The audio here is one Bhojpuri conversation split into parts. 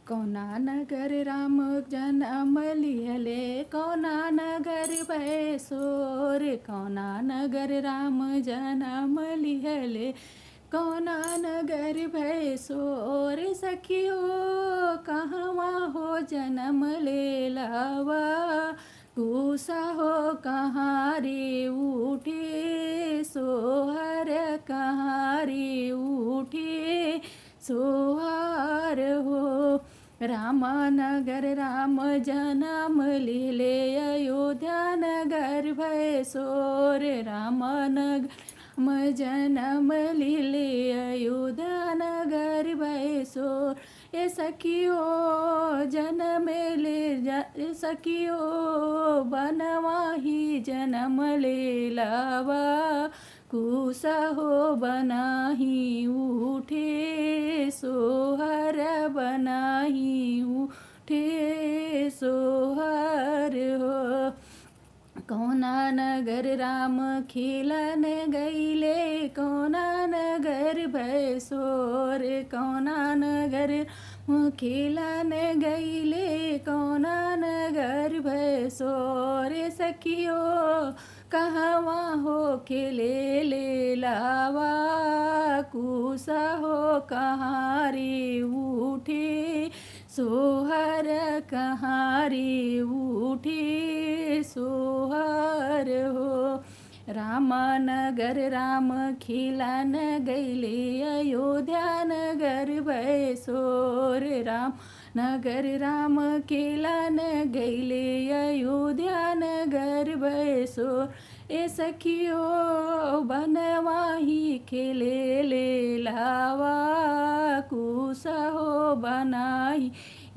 कौना नगर राम जनम लिहले, कौना नगर भय सोर। कौना नगर राम जनम लिहले, कौना नगर भय सोर। सखियो कहवा हो जन्म ले लावा, कुसा हो कहाँ रे उठे सोहर, कहाँ रे उठे सोहर हो। रामनगर राम जनम लीले, अयोध्या नगर भय सोर। रामनगर राम जनम लीले, अयोध्या नगर भय सोर। ए सखियो जनम ले सखियो बनवाही जनम ले लावा, कुसा हो बनाही उठे सोहर, बनाही उठे सोहर हो। कौना नगर राम खिलन गईले, कौना नगर भय सोर। कौना नगर खिलन गईले, कौना नगर भय सोर। सखियो कहवा हो खेले ले लावा, कुसा हो कहाँ रे उठे सोहर, कहाँ रे उठे सोहर हो। रामनगर राम खिलन गईले, अयोध्या नगर भय सोर। राम नगर राम खिलन गईले, अयोध्या नगर भय सोर। ए सखियो बनवाही खेले ले लावा, कुसा हो बनाही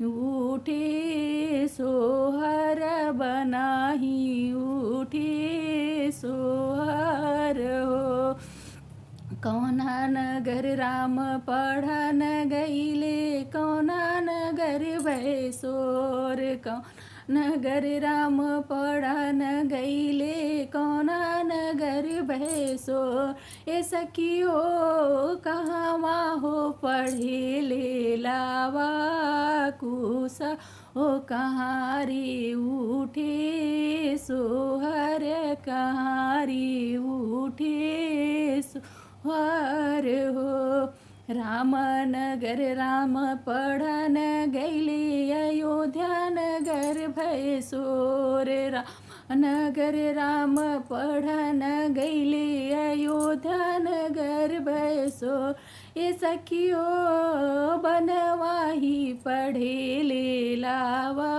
उठे सोहर, बनाही उठे सोहर हो। कौना नगर राम पढ़न गईले, कौना नगर भय सोर। कौना नगर राम पढ़न गईले, कौना नगर भय सोर। ए सखियो कहवा हो पढ़े ले लावा, कुसा हो कहाँ रे उठे सोहर, कहाँ रे उठे सोहर हो। रामनगर राम पढ़न गईले, अयोध्या नगर भय सोर। रामनगर राम पढ़न गईले, अयोध्या नगर भय सोर। ए सखियो बनवाही पढ़े ले लावा,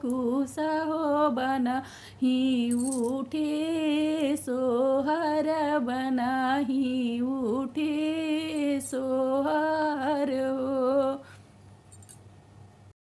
कुसा हो बनाही उठे सोहर, बनाही उठे सोहर।